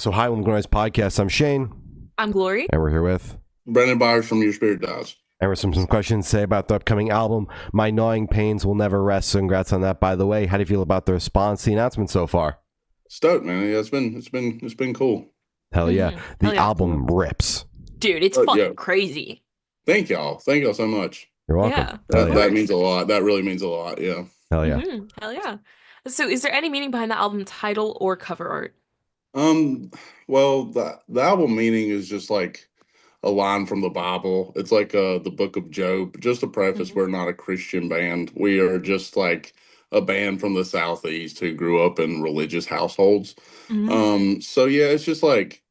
So, hi, welcome to Gnawing podcast. I'm Shane. I'm Glory. And we're here with Brandon Byars from Your Spirit Dies. And with some questions to say about the upcoming album, My Gnawing Pains Will Never Rest. So congrats on that, by the way. How do you feel about the response, the announcement so far? Stoked, man. Yeah, it's been cool. Hell yeah. The Hell yeah. album rips. Dude, it's fucking crazy. Thank y'all so much. You're welcome. Yeah. That means a lot. That really means a lot. Yeah. Hell yeah. Hell yeah. So is there any meaning behind the album title or cover art? Well, the album meaning is just like a line from the Bible. It's like the book of Job. Just a preface, we're not a Christian band. We are just like a band from the Southeast who grew up in religious households. So yeah, it's just like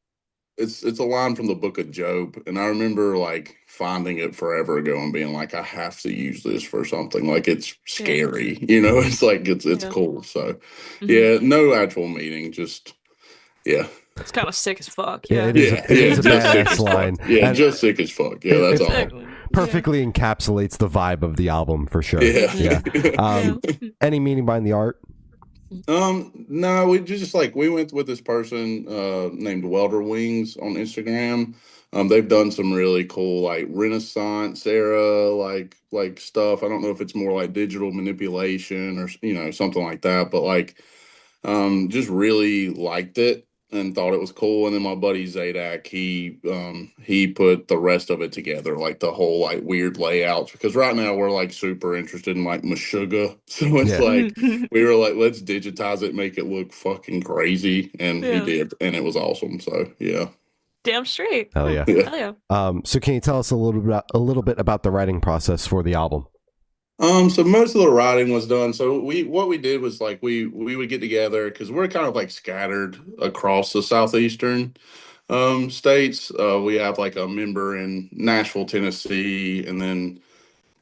it's a line from the book of Job. And I remember like finding it forever ago and being like, I have to use this for something. Like it's scary, you know, it's like it's cool. So yeah, no actual meaning, just it's kind of sick as fuck. It is a badass line. Yeah, just sick as fuck. Yeah, that's all. Perfectly encapsulates the vibe of the album for sure. Yeah. Any meaning behind the art? No, we went with this person named Welder Wings on Instagram. They've done some really cool like Renaissance era like stuff. I don't know if it's more like digital manipulation or something like that, but like just really liked it and thought it was cool. And then my buddy Zadak, he put the rest of it together, like the whole like weird layouts, because right now we're like super interested in like Meshuggah. So it's like we were like, let's digitize it, make it look fucking crazy. And he did, and it was awesome. So yeah. Damn straight. Hell yeah. Hell yeah. So can you tell us a little bit about the writing process for the album? So most of the writing was done. So what we did was like we would get together because we're kind of like scattered across the southeastern states. We have like a member in Nashville, Tennessee, and then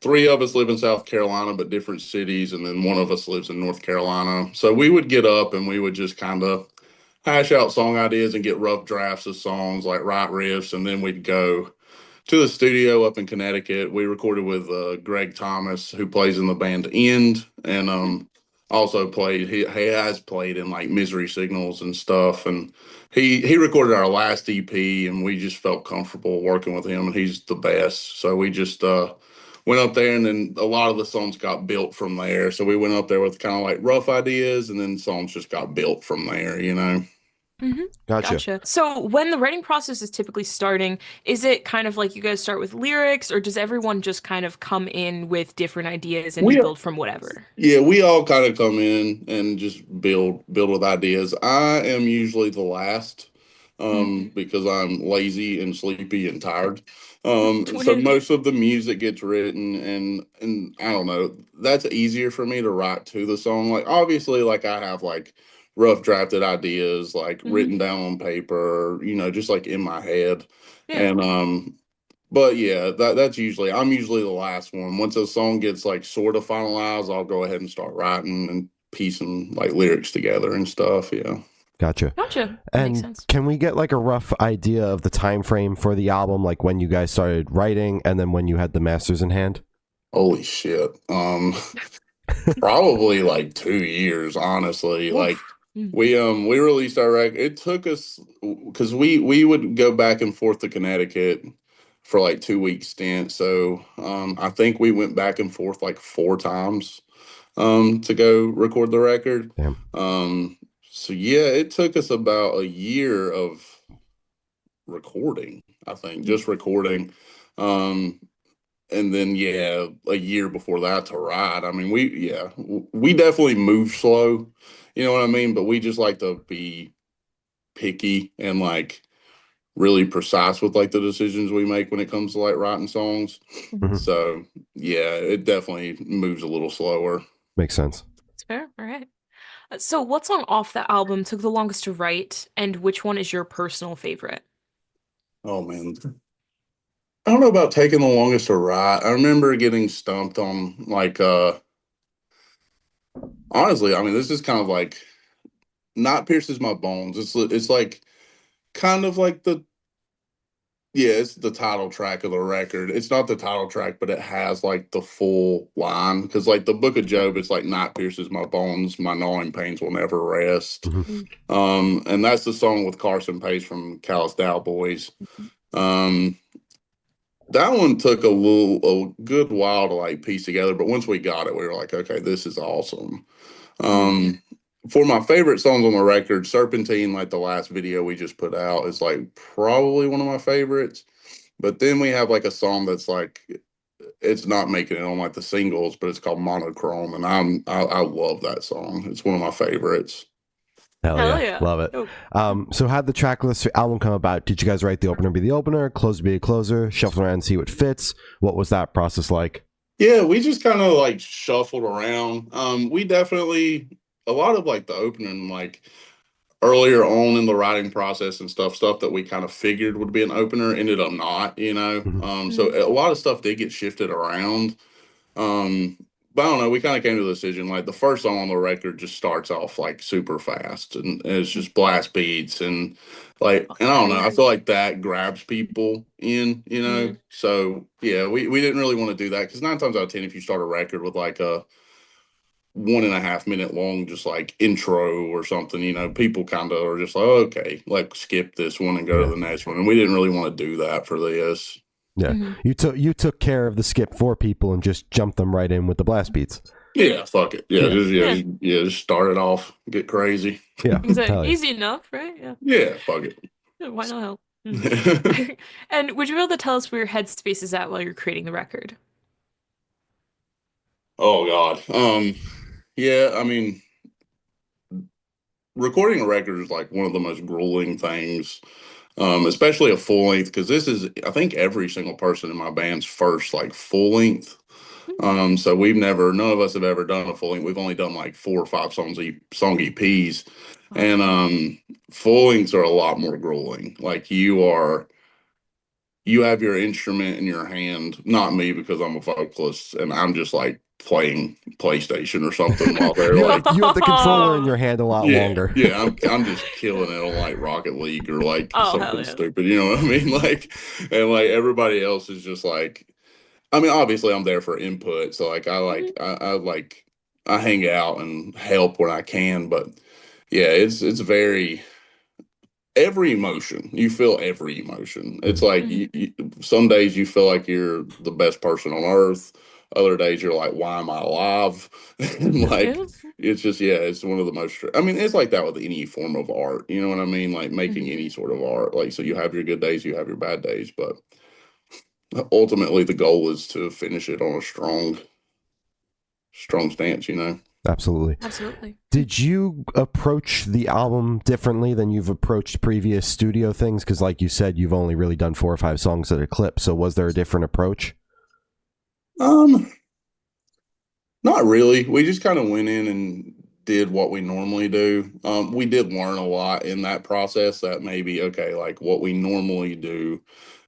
three of us live in South Carolina, but different cities, and then one of us lives in North Carolina. So we would get up and we would just kind of hash out song ideas and get rough drafts of songs, like write riffs, and then we'd go to the studio up in Connecticut. We recorded with Greg Thomas, who plays in the band End, and also he has played in like Misery Signals and stuff. And he recorded our last EP, and we just felt comfortable working with him, and he's the best. So we just went up there, and then a lot of the songs got built from there. So we went up there with kind of like rough ideas, and then songs just got built from there, you know. Gotcha. So when the writing process is typically starting, is it kind of like you guys start with lyrics, or does everyone just kind of come in with different ideas and build from whatever? Yeah, we all kind of come in and just build with ideas. I am usually the last because I'm lazy and sleepy and tired. So most of the music gets written, and I don't know, that's easier for me to write to the song. Like obviously, like I have like rough drafted ideas like written down on paper, just like in my head. And but yeah, I'm usually the last one. Once a song gets like sort of finalized, I'll go ahead and start writing and piecing like lyrics together and stuff. Yeah. Gotcha. That and makes sense. Can we get like a rough idea of the time frame for the album, like when you guys started writing and then when you had the masters in hand? Holy shit. Probably like 2 years, honestly. Like we released our record. It took us because we would go back and forth to Connecticut for like 2 week stint. So I think we went back and forth like 4 times to go record the record. Damn. So yeah, it took us about a year of recording, I think, just recording. And then a year before that to write. I mean, we definitely move slow, you know what I mean? But we just like to be picky and like really precise with like the decisions we make when it comes to like writing songs. So yeah, it definitely moves a little slower. Makes sense. That's fair. All right. So what song off the album took the longest to write, and which one is your personal favorite? Oh man, I don't know about taking the longest to write. I remember getting stumped on like honestly, I mean, this is kind of like not pierces my bones. It's like kind of like the Yeah, it's the title track of the record. It's not the title track, but it has like the full line. Because like the Book of Job, it's like night pierces my bones, my gnawing pains will never rest. Mhm. Mm. And that's the song with Carson Pace from Callous Dow Boys. Um, that one took a good while to like piece together, but once we got it, we were like, okay, this is awesome. Um, for my favorite songs on the record, Serpentine, like the last video we just put out, is like probably one of my favorites. But then we have like a song that's like it's not making it on like the singles, but it's called Monochrome, and I love that song. It's one of my favorites. Hell Hell yeah. yeah. Love it. Oh. So how'd the track list for album come about? Did you guys write the opener be the opener, closer be a closer, shuffle around and see what fits? What was that process like? Yeah, we just kind of like shuffled around. We definitely a lot of like the opening, like earlier on in the writing process and stuff that we kind of figured would be an opener ended up not, you know. So a lot of stuff did get shifted around. But I don't know, we kind of came to the decision like the first song on the record just starts off like super fast and it's just blast beats and like and I don't know, I feel like that grabs people in, you know. So yeah, we didn't really want to do that because 9 times out of 10, if you start a record with like a 1.5 minute long just like intro or something, you know, people kind of are just like, oh, okay, like skip this one and go to the next one. And we didn't really want to do that for this. Yeah. You took care of the skip for people and just jumped them right in with the blast beats. Yeah, fuck it. Yeah, Yeah. just start it off, get crazy. Yeah. Exactly. Easy enough, right? Yeah. Yeah, fuck it. Why not help? And would you be able to tell us where your headspace is at while you're creating the record? Oh God. Yeah, I mean, recording a record is like one of the most grueling things, especially a full length, because this is, I think, every single person in my band's first like full length. So none of us have ever done a full length. We've only done like 4 or 5 song EPs, and full lengths are a lot more grueling. Like you have your instrument in your hand, not me because I'm a vocalist and I'm just like playing PlayStation or something while they're like you have the controller in your hand a lot longer. Yeah, I'm just killing it on like Rocket League or like something yeah. stupid, you know what I mean? Like, and like everybody else is just like, I mean, obviously I'm there for input, so like I hang out and help when I can, but yeah, it's very every emotion. You feel every emotion. It's like some days you feel like you're the best person on earth. Other days you're like, why am I alive? And like, it's just, yeah, it's one of the most, I mean, it's like that with any form of art. You know what I mean? Like making any sort of art. Like, so you have your good days, you have your bad days, but ultimately the goal is to finish it on a strong stance, you know? Absolutely. Did you approach the album differently than you've approached previous studio things? Because like you said, you've only really done 4 or 5 songs at a clip. So was there a different approach? Not really. We just kind of went in and did what we normally do. We did learn a lot in that process that maybe, okay, like what we normally do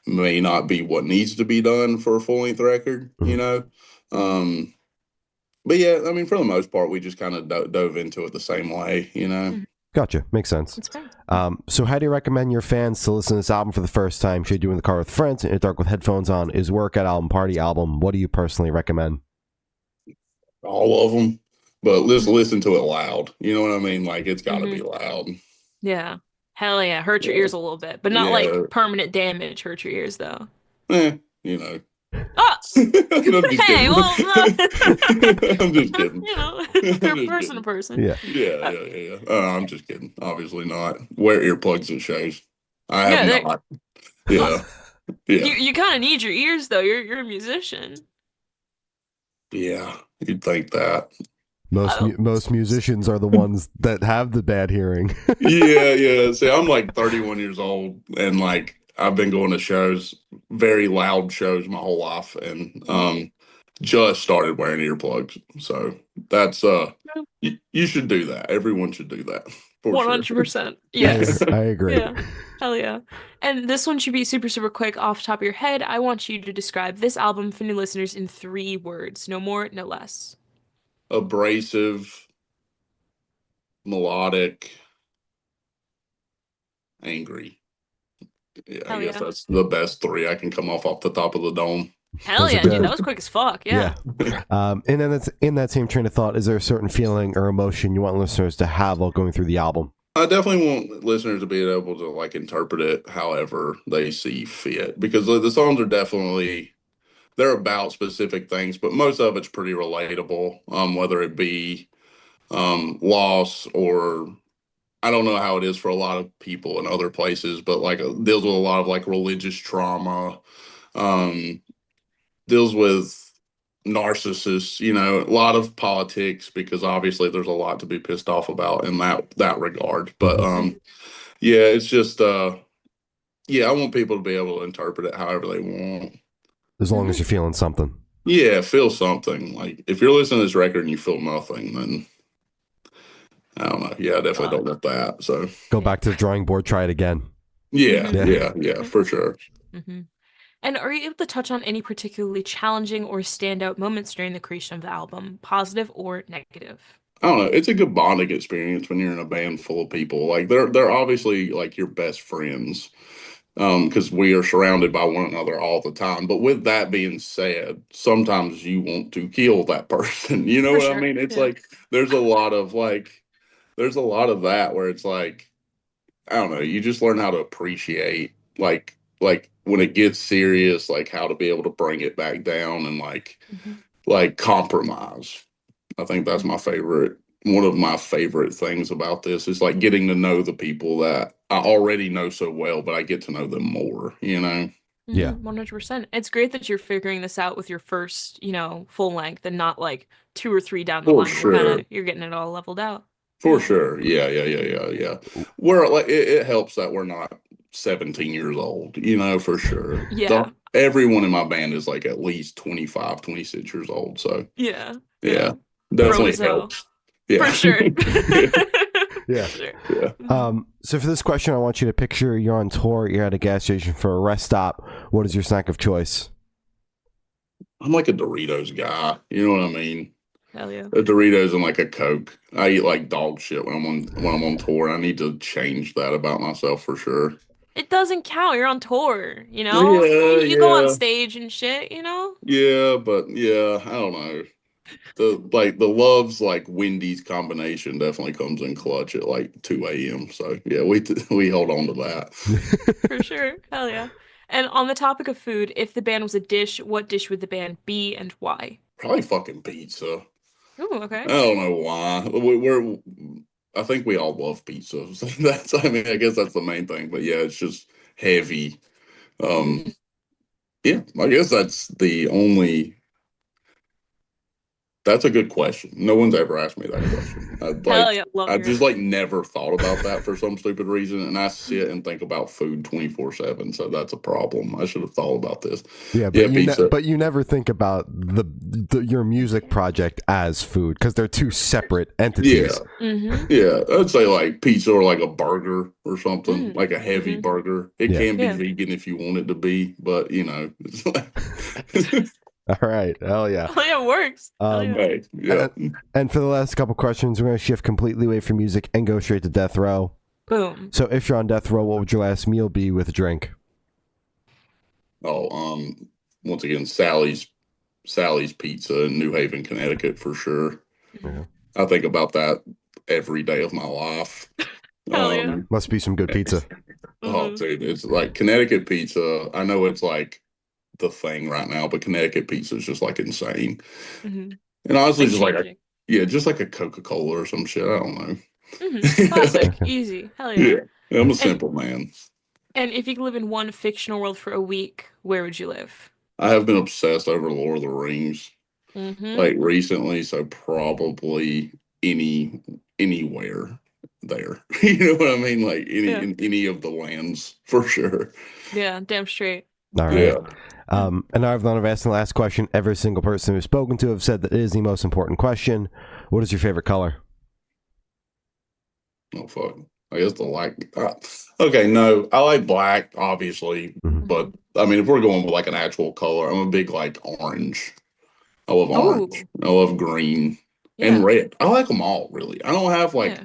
may not be what needs to be done for a full length record, you know? But yeah, I mean, for the most part, we just kind of dove into it the same way, you know? Gotcha. Makes sense. That's fair. So how do you recommend your fans to listen to this album for the first time? Should you do it in the car with friends, in the dark with headphones on? Is work at album, party album? What do you personally recommend? All of them, but listen to it loud. You know what I mean? Like it's got to be loud. Yeah. Hell yeah. Hurt your ears a little bit, but not like permanent damage. Hurt your ears though. You know. Oh, I'm just hey, kidding. well, I'm just kidding. You know, person to person. Yeah. I'm just kidding. Obviously not. Wear earplugs at shows. I Yeah, have not. Yeah. You kind of need your ears though. You're a musician. Yeah, you'd think that. Most musicians are the ones that have the bad hearing. Yeah. See, I'm like 31 years old, and like I've been going to shows, very loud shows, my whole life, and just started wearing earplugs. So that's you should do that. Everyone should do that. 100%. Yes, I agree. Yeah, hell yeah. And this one should be super, super quick off the top of your head. I want you to describe this album for new listeners in 3 words. No more, no less. Abrasive, melodic, angry. Yeah, I Hell guess yeah. that's the best three I can come off the top of the dome. Hell Those are yeah, dude. good. That was quick as fuck. Yeah. And then it's in that same train of thought, is there a certain feeling or emotion you want listeners to have while going through the album? I definitely want listeners to be able to like interpret it however they see fit, because the songs are definitely, they're about specific things, but most of it's pretty relatable. Whether it be loss, or I don't know how it is for a lot of people in other places, but like deals with a lot of like religious trauma, um, deals with narcissists, a lot of politics, because obviously there's a lot to be pissed off about in that regard. But yeah, it's just yeah, I want people to be able to interpret it however they want. As long as you're feeling something. Yeah, feel something. Like if you're listening to this record and you feel nothing, then I don't know. Yeah, I definitely don't want that. So Go back to the drawing board, try it again. yeah, for sure. Mm-hmm. And are you able to touch on any particularly challenging or standout moments during the creation of the album, positive or negative? I don't know. It's a good bonding experience when you're in a band full of people. Like they're obviously like your best friends, because we are surrounded by one another all the time. But with that being said, sometimes you want to kill that person. You know For what I sure. mean? It's Yeah. like there's a lot of that where it's like, I don't know, you just learn how to appreciate like when it gets serious, like how to be able to bring it back down and like compromise. I think that's my favorite. One of my favorite things about this is like getting to know the people that I already know so well, but I get to know them more, Yeah. 100%. It's great that you're figuring this out with your first, full length and not like 2 or 3 down the For line. sure. You're getting it all leveled out. For sure. Yeah. We're like, it helps that we're not 17 years old, for sure. Yeah. Everyone in my band is like at least 25, 26 years old. So Yeah. yeah, definitely Rozo. helps. Yeah. For sure. Yeah. For sure. Yeah. So for this question, I want you to picture you're on tour, you're at a gas station for a rest stop. What is your snack of choice? I'm like a Doritos guy. You know what I mean? Hell yeah. A Doritos and like a Coke. I eat like dog shit when I'm on tour. I need to change that about myself for sure. It doesn't count. You're on tour, Yeah, You go on yeah. stage and shit, Yeah, but yeah, I don't know. The Love's like Wendy's combination definitely comes in clutch at like 2 a.m. So yeah, we hold on to that. For sure. Hell yeah. And on the topic of food, if the band was a dish, what dish would the band be and why? Probably fucking pizza. Ooh, okay. I don't know why. I think we all love pizza. So I guess that's the main thing. But yeah, it's just heavy. Yeah, I guess that's the only. That's a good question. No one's ever asked me that question. Hell yeah, love I your just like never thought about that for some stupid reason, and I sit and think about food 24/7. So that's a problem. I should have thought about this. Yeah, but but you never think about your music project as food because they're two separate entities. Yeah, yeah. I'd say like pizza or like a burger or something, like a heavy burger. It can be vegan if you want it to be, but it's like. All right. Hell yeah. Oh, yeah, it works. Yeah. And for the last couple questions, we're going to shift completely away from music and go straight to death row. Boom. So if you're on death row, what would your last meal be with a drink? Oh, once again, Sally's Pizza in New Haven, Connecticut, for sure. Yeah. I think about that every day of my life. Hell yeah. Must be some good pizza. Oh, dude, it's like Connecticut pizza. I know it's like the thing right now, but Connecticut pizza is just like insane. And honestly, just like a Coca-Cola or some shit. I don't know. Classic. Easy. Hell yeah. Yeah, I'm a simple man. And if you could live in one fictional world for a week, where would you live? I have been obsessed over Lord of the Rings, like recently, so probably anywhere there. You know what I mean? Like in any of the lands for sure. Yeah, damn straight. All right. And I've asked the last question. Every single person who's spoken to have said that it is the most important question. What is your favorite color? Oh, fuck. I guess the black. Okay, no, I like black, obviously. But, I mean, if we're going with, like, an actual color, I'm a big, like, orange. I love orange. I love green and red. I like them all, really. I don't have, like,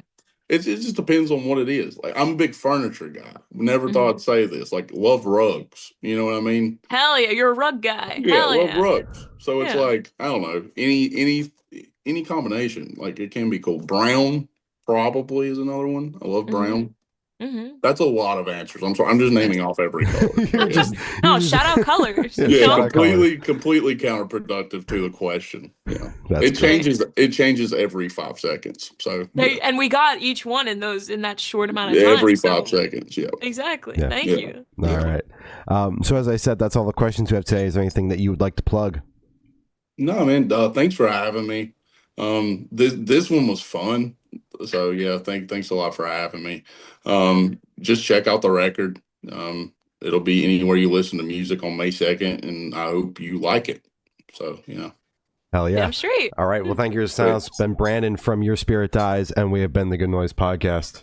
It just depends on what it is. Like, I'm a big furniture guy. Never thought I'd say this. Like, love rugs. You know what I mean? Hell yeah, you're a rug guy. Yeah, Hell love yeah. rugs. So it's Yeah. like, I don't know, any combination. Like, it can be cool. Brown probably is another one. I love brown. That's a lot of answers. I'm sorry. I'm just naming off every color. No, shout out colors. Yeah, completely counterproductive to the question. Yeah, it changes every 5 seconds. So and we got each one in that short amount of time. Every 5 seconds. Yeah, exactly. Yeah. Thank you. All right. So as I said, that's all the questions we have today. Is there anything that you would like to plug? No, man. Thanks for having me. This one was fun. So yeah, thanks a lot for having me. Just check out the record. It'll be anywhere you listen to music on May 2nd, and I hope you like it. So, Hell yeah. Damn straight. All right. Well, thank you for your time. It's been Brandon from Your Spirit Dies, and we have been the Good Noise Podcast.